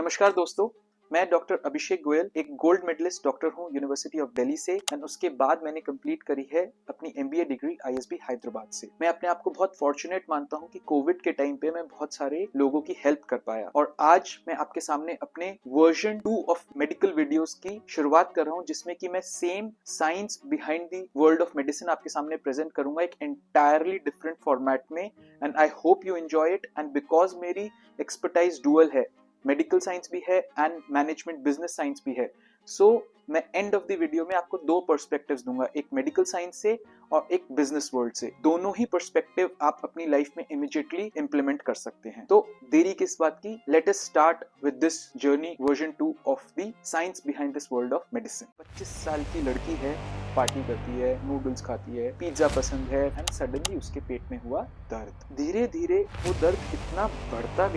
नमस्कार दोस्तों, मैं डॉक्टर अभिषेक गोयल एक गोल्ड मेडलिस्ट डॉक्टर हूं यूनिवर्सिटी ऑफ दिल्ली से एंड उसके बाद मैंने कंप्लीट करी है अपनी एमबीए डिग्री आईएसबी हैदराबाद से। मैं अपने आप को बहुत फॉर्चुनेट मानता हूं कि कोविड के टाइम पे मैं बहुत सारे लोगों की हेल्प कर पाया और आज मैं आपके सामने अपने वर्जन 2 ऑफ मेडिकल वीडियोस की शुरुआत कर रहा हूं, जिसमें कि मैं same science behind the world of medicine आपके सामने प्रेजेंट करूंगा एक एंटायरली डिफरेंट फॉर्मेट में and I hope you enjoy it. And because मेरी एक्सपर्टाइज डुअल है, मेडिकल साइंस भी है एंड मैनेजमेंट बिजनेस साइंस भी है, सो मैं एंड ऑफ द वीडियो में आपको दो पर्सपेक्टिव्स दूंगा, एक मेडिकल साइंस से और एक बिजनेस वर्ल्ड से। दोनों ही पर्सपेक्टिव आप अपनी लाइफ में इमीडिएटली इंप्लीमेंट कर सकते हैं। तो देरी किस बात की, let us start with this journey version 2 of the science behind this world of medicine. 25 साल की लड़की है, पार्टी करती है, नूडल्स खाती है, पिज्जा पसंद है एंड सडनली उसके पेट में हुआ दर्द। धीरे धीरे वो दर्द इतना बढ़ता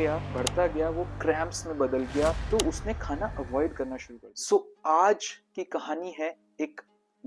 गया, वो क्रैम्प्स में बदल गया, तो उसने खाना अवॉइड करना शुरू कर दिया। सो आज की कहानी है एक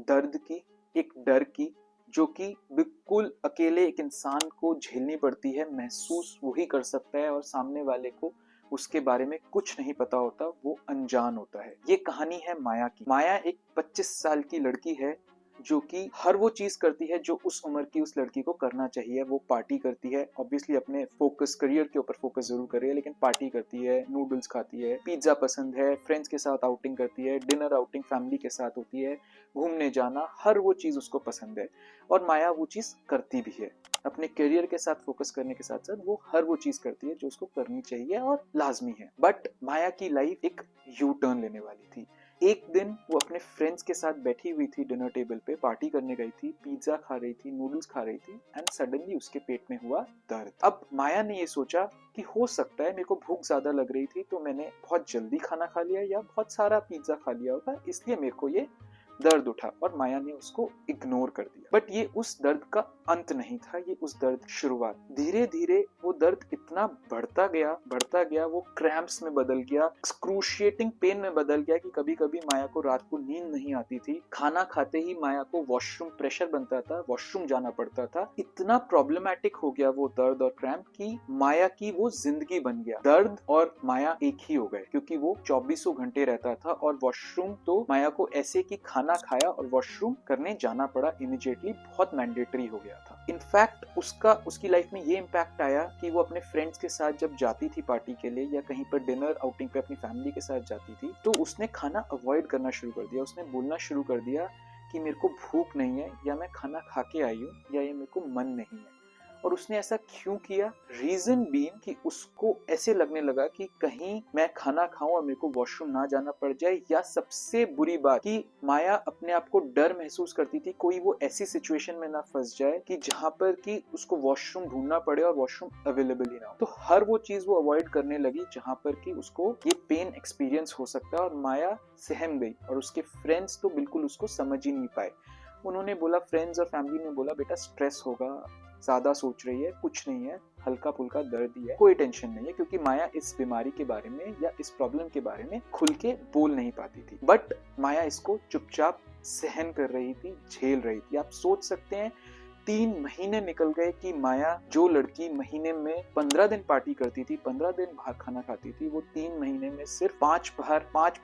दर्द की, एक डर की, जो कि बिल्कुल अकेले एक इंसान को झेलनी पड़ती है, महसूस वही कर सकता है और सामने वाले को उसके बारे में कुछ नहीं पता होता, वो अनजान होता है। ये कहानी है माया की। माया एक 25 साल की लड़की है जो कि हर वो चीज करती है जो उस उम्र की उस लड़की को करना चाहिए। वो पार्टी करती है, ऑब्वियसली अपने फोकस करियर के ऊपर फोकस जरूर कर रही है, लेकिन पार्टी करती है, नूडल्स खाती है, पिज्जा पसंद है, फ्रेंड्स के साथ आउटिंग करती है, डिनर आउटिंग फैमिली के साथ होती है, घूमने जाना, हर वो चीज उसको पसंद है और माया वो चीज करती भी है। अपने करियर के साथ फोकस करने के साथ साथ वो हर वो चीज करती है जो उसको करनी चाहिए और लाजमी है। बट माया की लाइफ एक यू टर्न लेने वाली थी। एक दिन वो अपने फ्रेंड्स के साथ बैठी हुई थी, डिनर टेबल पे पार्टी करने गई थी, पिज्जा खा रही थी, नूडल्स खा रही थी एंड सडनली उसके पेट में हुआ दर्द। अब माया ने ये सोचा कि हो सकता है मेरे को भूख ज्यादा लग रही थी तो मैंने बहुत जल्दी खाना खा लिया या बहुत सारा पिज्जा खा लिया होगा, इसलिए मेरे को ये दर्द उठा और माया ने उसको इग्नोर कर दिया। बट ये उस दर्द का अंत नहीं था, ये उस दर्द की शुरुआत। धीरे धीरे वो दर्द इतना बढ़ता गया, वो क्रैम्प्स में बदल गया, एक्सक्रूशिएटिंग पेन में बदल गया कि कभी कभी माया को रात को नींद नहीं आती थी। खाना खाते ही माया को वॉशरूम प्रेशर बनता था, वॉशरूम जाना पड़ता था। इतना प्रॉब्लमैटिक हो गया वो दर्द और क्रैम्प कि माया की वो जिंदगी बन गया। दर्द और माया एक ही हो गए क्योंकि वो 24 घंटे रहता था और वॉशरूम तो माया को ऐसे कि खाना खाया और वॉशरूम करने जाना पड़ा इमीडिएटली, बहुत मैंडेटरी हो गया था। इनफैक्ट उसकी लाइफ में ये इम्पैक्ट आया कि वो अपने फ्रेंड्स के साथ जब जाती थी पार्टी के लिए या कहीं पर डिनर आउटिंग पे अपनी फैमिली के साथ जाती थी तो उसने खाना अवॉइड करना शुरू कर दिया। उसने बोलना शुरू कर दिया कि मेरे को भूख नहीं है, या मैं खाना खा के आई हूँ, या ये मेरे को मन नहीं है। और उसने ऐसा क्यों किया? रीजन बीइंग कि उसको ऐसे लगने लगा कि कहीं मैं खाना खाऊं और मेरे को वॉशरूम ना जाना पड़ जाए, या सबसे बुरी बात कि माया अपने आप को डर महसूस करती थी कोई वो ऐसी सिचुएशन में ना फंस जाए कि जहां पर कि उसको वॉशरूम ढूंढना पड़े और वॉशरूम अवेलेबल ही ना हो। तो हर वो चीज वो अवॉइड करने लगी जहां पर कि उसको ये पेन एक्सपीरियंस हो सकता है। और माया सहम गई और उसके फ्रेंड्स तो बिल्कुल उसको समझ ही नहीं पाए। उन्होंने बोला, फ्रेंड्स और फैमिली ने बोला, बेटा स्ट्रेस होगा, ज्यादा सोच रही है, कुछ नहीं है, हल्का फुल्का दर्द ही है, कोई टेंशन नहीं है। क्योंकि माया इस बीमारी के बारे में या इस प्रॉब्लम के बारे में खुल के बोल नहीं पाती थी। बट माया इसको चुपचाप सहन कर रही थी, झेल रही थी। आप सोच सकते हैं 3 महीने निकल गए कि माया, जो लड़की महीने में 15 दिन पार्टी करती थी, 15 दिन बाहर खाना खाती थी, वो 3 महीने में सिर्फ 5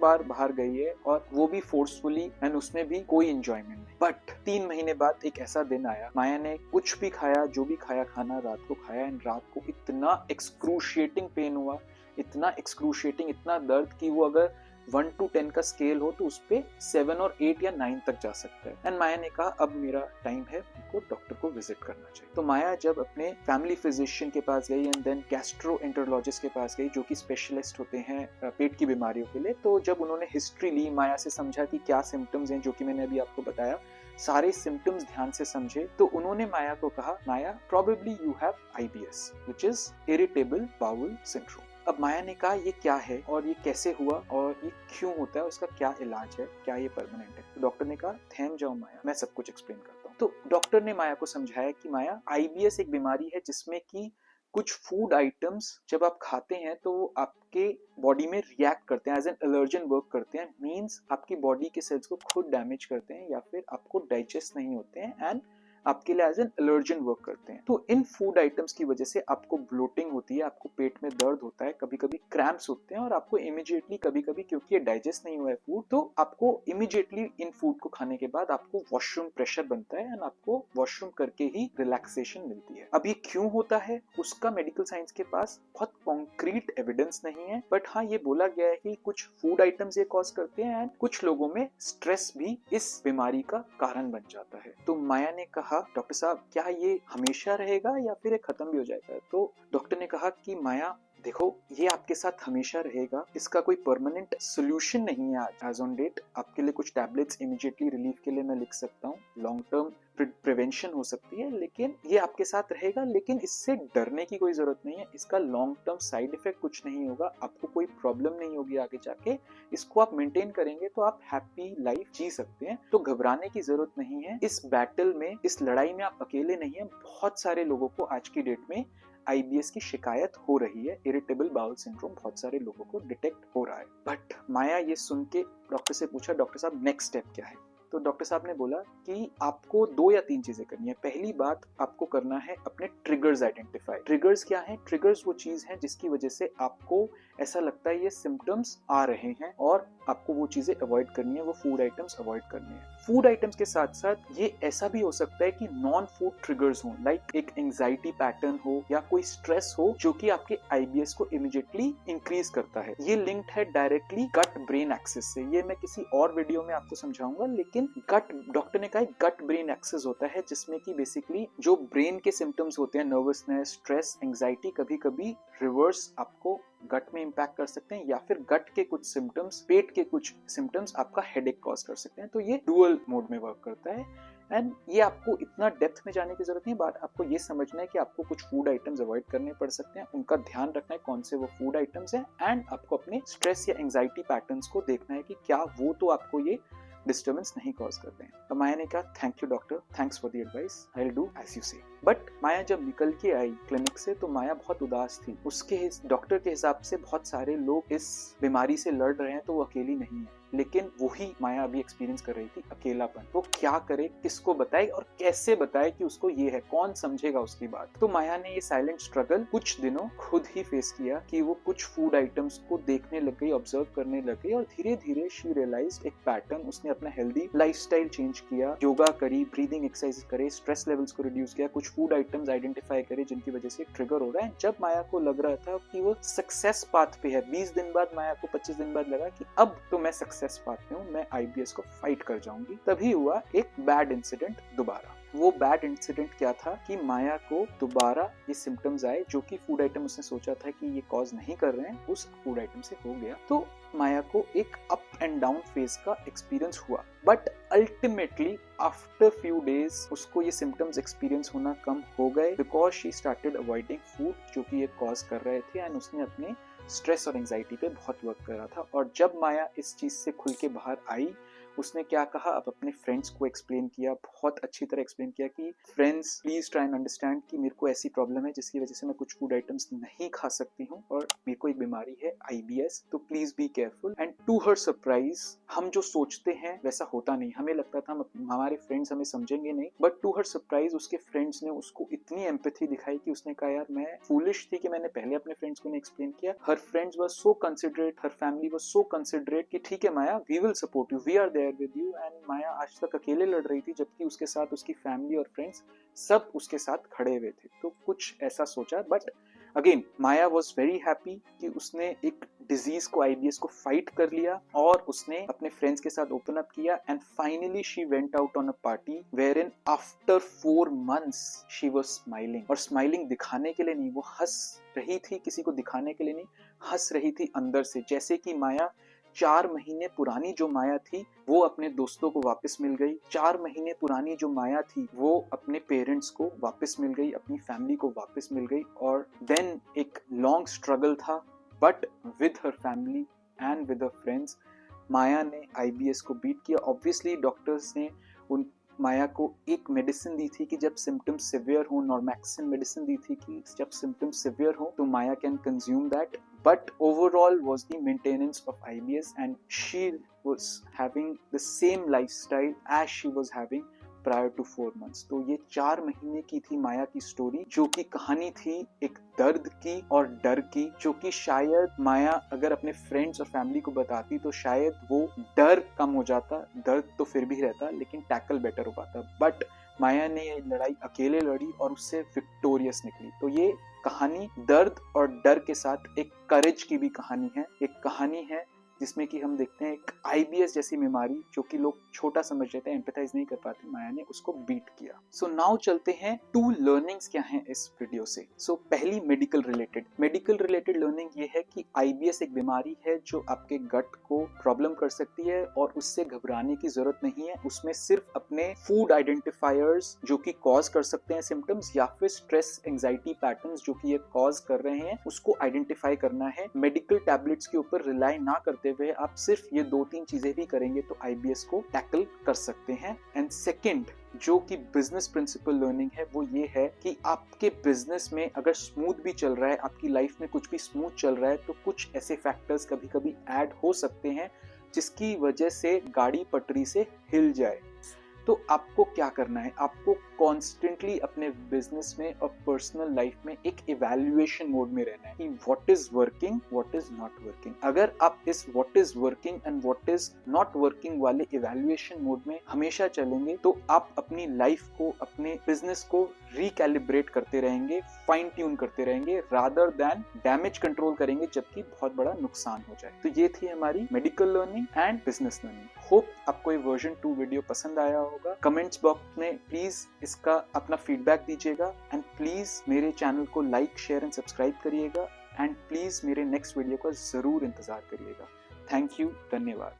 बार बाहर गई है और वो भी फोर्सफुली एंड उसमें भी कोई एंजॉयमेंट नहीं। बट 3 महीने बाद एक ऐसा दिन आया, माया ने कुछ भी खाया, जो भी खाया खाना रात को खाया एंड रात को इतना एक्सक्रूशिएटिंग पेन हुआ, इतना एक्सक्रूशिएटिंग, इतना दर्द कि वो अगर 1 to 10 का स्केल हो तो उस पे 7 और 8 या 9 तक जा सकता है। एंड माया ने कहा अब मेरा टाइम है, उनको डॉक्टर को विजिट करना चाहिए। तो माया जब अपने फैमिली फिजिशियन के पास गई एंड देन गैस्ट्रोएंटरोलॉजिस्ट के पास गई, जो कि स्पेशलिस्ट होते हैं पेट की बीमारियों के लिए, तो जब उन्होंने हिस्ट्री ली, माया से समझा कि क्या सिम्टम्स हैं, जो कि मैंने अभी आपको बताया, सारे सिम्टम्स ध्यान से समझे, तो उन्होंने माया को कहा, Maya probably you have IBS which is irritable bowel syndrome. अब माया ने कहा ये क्या है और ये कैसे हुआ और ये क्यों होता है, उसका क्या इलाज है, क्या ये परमानेंट है? तो डॉक्टर ने कहा थैम जाओ माया, मैं सब कुछ एक्सप्लेन करता हूँ। तो डॉक्टर ने माया को समझाया कि माया, आईबीएस एक बीमारी है जिसमें कि कुछ फूड आइटम्स जब आप खाते हैं तो वो आपके बॉडी में रिएक्ट करते हैं, एज एन एलर्जन वर्क करते हैं। मींस आपकी बॉडी के सेल्स को खुद डैमेज करते हैं या फिर आपको डाइजेस्ट नहीं होते हैं एंड आपके लिए एज एन एलर्जन वर्क करते हैं। तो इन फूड आइटम्स की वजह से आपको ब्लोटिंग होती है, आपको पेट में दर्द होता है, कभी कभी क्रैम्प्स होते हैं और आपको इमीडिएटली कभी कभी, क्योंकि ये डाइजेस्ट नहीं हुआ है फूड, तो आपको इमीडिएटली इन फूड को खाने के बाद आपको वॉशरूम प्रेशर बनता है एंड आपको वॉशरूम करके ही रिलैक्सेशन मिलती है। अब ये क्यों होता है उसका मेडिकल साइंस के पास बहुत कॉन्क्रीट एविडेंस नहीं है, बट हाँ ये बोला गया है कि कुछ फूड आइटम्स ये कॉज करते हैं एंड कुछ लोगों में स्ट्रेस भी इस बीमारी का कारण बन जाता है। तो माया ने कहा, डॉक्टर साहब क्या ये हमेशा रहेगा या फिर ये खत्म भी हो जाएगा? तो डॉक्टर ने कहा कि माया देखो, ये आपके साथ हमेशा रहेगा, इसका कोई परमानेंट सोल्यूशन नहीं है एज ऑन डेट। आपके लिए कुछ टैबलेट्स इमीडिएटली रिलीफ के लिए मैं लिख सकता हूँ, लॉन्ग टर्म प्रिवेंशन हो सकती है, लेकिन ये आपके साथ रहेगा। लेकिन इससे डरने की कोई जरूरत नहीं है, इसका लॉन्ग टर्म साइड इफेक्ट कुछ नहीं होगा, आपको कोई प्रॉब्लम नहीं होगी आगे जाके। इसको आप मेंटेन करेंगे तो आप हैप्पी लाइफ जी सकते हैं, तो घबराने की जरूरत नहीं है। इस बैटल में, इस लड़ाई में आप अकेले नहीं है। बहुत सारे लोगों को आज की डेट में IBS की शिकायत हो रही है, इरिटेबल बाउल सिंड्रोम बहुत सारे लोगों को डिटेक्ट हो रहा है। बट माया ये सुन के डॉक्टर से पूछा, डॉक्टर साहब नेक्स्ट स्टेप क्या है? तो डॉक्टर साहब ने बोला कि आपको 2 या 3 चीजें करनी है। पहली बात आपको करना है अपने ट्रिगर्स आइडेंटिफाई। ट्रिगर्स क्या है? ट्रिगर्स वो चीज है जिसकी वजह से आपको ऐसा लगता है ये सिम्टम्स आ रहे हैं और आपको वो चीजें अवॉइड करनी है, वो फूड आइटम्स अवॉइड करने हैं। फूड आइटम्स के साथ साथ ये ऐसा भी हो सकता है कि नॉन फूड ट्रिगर्स हो, लाइक एक एंजाइटी पैटर्न हो या कोई स्ट्रेस हो जो कि आपके IBS को इमीडिएटली इंक्रीज करता है। ये लिंक्ड है डायरेक्टली गट ब्रेन एक्सिस से। ये मैं किसी और वीडियो में आपको समझाऊंगा, लेकिन गट, डॉक्टर ने कहा गट ब्रेन एक्सिस होता है जिसमें कि बेसिकली जो ब्रेन के सिम्टम्स होते हैं, नर्वसनेस, स्ट्रेस, एंजाइटी, कभी कभी रिवर्स आपको गट में इंपैक्ट कर सकते हैं, या फिर गट के कुछ सिम्टम्स, पेट के कुछ सिम्टम्स आपका हेडेक कॉज कर सकते हैं। तो ये डुअल मोड में वर्क करता है एंड ये आपको इतना डेप्थ में जाने की जरूरत नहीं। बात आपको ये समझना है कि आपको कुछ फूड आइटम्स अवॉइड करने पड़ सकते हैं, उनका ध्यान रखना है कौन से वो फूड आइटम्स हैं, एंड आपको अपने स्ट्रेस या एंजाइटी पैटर्न्स को देखना है कि क्या वो तो आपको ये डिस्टर्बेंस नहीं कॉज करते हैं। तो माया ने कहा, thank you doctor, thanks for the advice, I will do as you say. But Maya जब निकल के आई क्लिनिक से तो माया बहुत उदास थी। उसके डॉक्टर के हिसाब से बहुत सारे लोग इस बीमारी से लड़ रहे हैं तो वो अकेली नहीं है, लेकिन वही माया अभी एक्सपीरियंस कर रही थी, अकेलापन। वो क्या करे, किसको बताए और कैसे बताए कि उसको ये है, कौन समझेगा उसकी बात। तो माया ने ये साइलेंट स्ट्रगल कुछ दिनों खुद ही फेस किया कि वो कुछ फूड आइटम्स को देखने लग गई, ऑब्जर्व करने लग गई और धीरे धीरे शी रियलाइज्ड एक पैटर्न। उसने अपना हेल्दी लाइफस्टाइल चेंज किया, योगा करी, ब्रीदिंग एक्सरसाइज करे, स्ट्रेस लेवल्स को रिड्यूस किया, कुछ फूड आइटम्स आइडेंटिफाई करे जिनकी वजह से ट्रिगर हो रहा है। जब माया को लग रहा था कि वो सक्सेस पाथ पे है, 20 दिन बाद माया को 25 दिन बाद लगा कि अब तो मैं सक्सेस पाथ पे हूँ, मैं IBS को फाइट कर जाऊंगी, तभी हुआ एक बैड इंसिडेंट दोबारा। वो बैड इंसिडेंट क्या था कि माया को दोबारा ये सिम्टम्स आए जो कि फूड आइटम उसने सोचा था कि ये कॉज नहीं कर रहे हैं, उस फूड आइटम से हो गया। तो माया को एक अप एंड डाउन फेज का एक्सपीरियंस हुआ, but ultimately after few days उसको ये सिम्टम्स एक्सपीरियंस होना कम हो गए, because she started avoiding food जो कि ये कॉज कर रहे थे, एंड उसने अपने स्ट्रेस और एंजाइटी पे बहुत वर्क करा था। और जब माया इस चीज से खुल के बाहर आई, उसने क्या कहा, अब अपने फ्रेंड्स को एक्सप्लेन किया, बहुत अच्छी तरह एक्सप्लेन किया कि friends please try and understand कि मेरे को ऐसी प्रॉब्लम है जिसकी वजह से मैं कुछ फूड आइटम्स नहीं खा सकती हूँ और मेरे को एक बीमारी है IBS, तो please be careful. And to her surprise, हम जो सोचते हैं वैसा होता नहीं। हमें लगता था हमारे फ्रेंड्स हमें समझेंगे नहीं, बट टू हर सरप्राइज उसके फ्रेंड्स ने उसको इतनी एम्पैथी दिखाई कि उसने कहा यार मैं फूलिश थी कि मैंने पहले अपने फ्रेंड्स को नहीं एक्सप्लेन किया। Her friends were so considerate, her family were so considerate कि ठीक है Maya, we will support you, we are there with you. And Maya आज तक अकेले लड़ रही थी, जबकि उसके साथ उसकी फैमिली और फ्रेंड्स सब उसके साथ खड़े हुए थे। तो कुछ ऐसा सोचा, but again Maya was very happy कि उसने एक डिजीज को, IBS को फाइट कर लिया और उसने अपने फ्रेंड्स के साथ ओपन अप किया। And finally she went out on a party wear in after 4 months she was smiling. और स्माइलिंग दिखाने के लिए नहीं, वो हंस रही थी, किसी को दिखाने के लिए नहीं, हंस रही थी अंदर से। जैसे कि माया 4 महीने पुरानी जो माया थी वो अपने दोस्तों को वापस मिल गई, 4 महीने पुरानी जो माया थी वो अपने पेरेंट्स को वापस मिल गई, अपनी फैमिली को वापस मिल गई। और देन एक लॉन्ग स्ट्रगल था, but with her family and with her friends Maya ने IBS को बीट किया। ऑब्वियसली डॉक्टर्स ने उन माया को एक मेडिसिन दी थी कि जब सिम्टम्स सिवियर हो, नॉर्मैक्सिन मेडिसिन दी थी कि जब सिम्टम्स सिवियर हो तो Maya can consume that, but overall was the maintenance of IBS, and she was having the same lifestyle as she was having prior to 4 months। तो ये 4 महीने की थी माया की स्टोरी, जो कि कहानी थी एक दर्द की और डर की, जो कि शायद माया अगर अपने फ्रेंड्स और फैमिली को बताती तो शायद वो डर कम हो जाता, दर्द तो फिर भी रहता लेकिन टैकल बेटर हो पाता। बट माया ने ये लड़ाई अकेले लड़ी और उससे विक्टोरियस निकली। तो ये कहानी दर्द और डर के साथ एक करेज की भी कहानी है। एक कहानी है जिसमें कि हम देखते हैं एक IBS जैसी बीमारी जो कि लोग छोटा समझ लेते हैं, एम्पैथाइज नहीं कर पाते, माया ने उसको बीट किया। सो नाउ चलते हैं 2 लर्निंग्स क्या हैं इस वीडियो से। सो पहली मेडिकल रिलेटेड लर्निंग ये है कि IBS एक बीमारी है जो आपके गट को प्रॉब्लम कर सकती है और उससे घबराने की जरूरत नहीं है। उसमें सिर्फ अपने फूड आइडेंटिफायर्स जो कि कॉज कर सकते हैं सिम्टम्स, या फिर स्ट्रेस एंजाइटी पैटर्न्स जो कि ये कॉज कर रहे हैं, उसको आइडेंटिफाई करना है। मेडिकल टैबलेट्स के ऊपर रिलाई ना करते हुए आप सिर्फ ये 2-3 चीजें भी करेंगे तो IBS को टैकल कर सकते हैं। एंड सेकेंड जो कि बिजनेस प्रिंसिपल लर्निंग है वो ये है कि आपके बिजनेस में अगर स्मूथ भी चल रहा है, आपकी लाइफ में कुछ भी स्मूथ चल रहा है, तो कुछ ऐसे फैक्टर्स कभी कभी ऐड हो सकते हैं जिसकी वजह से गाड़ी पटरी से हिल जाए। तो आपको क्या करना है, आपको कॉन्स्टेंटली अपने बिजनेस में और पर्सनल लाइफ में एक इवैल्यूएशन मोड में रहना है कि what is working, what is not working. अगर आप इस what is working and what is not working वाले इवैल्यूएशन मोड में हमेशा चलेंगे तो आप अपनी लाइफ को, अपने बिजनेस को रिकैलिब्रेट करते रहेंगे, फाइन ट्यून करते रहेंगे, रादर देन डैमेज कंट्रोल करेंगे जबकि बहुत बड़ा नुकसान हो जाए। तो ये थी हमारी medical learning and business learning. Hope आपको ये वर्जन 2 वीडियो पसंद आया होगा। कमेंट्स बॉक्स में प्लीज इसका अपना फीडबैक दीजिएगा एंड प्लीज मेरे चैनल को लाइक, शेयर एंड सब्सक्राइब करिएगा एंड प्लीज मेरे नेक्स्ट वीडियो का जरूर इंतजार करिएगा। थैंक यू, धन्यवाद।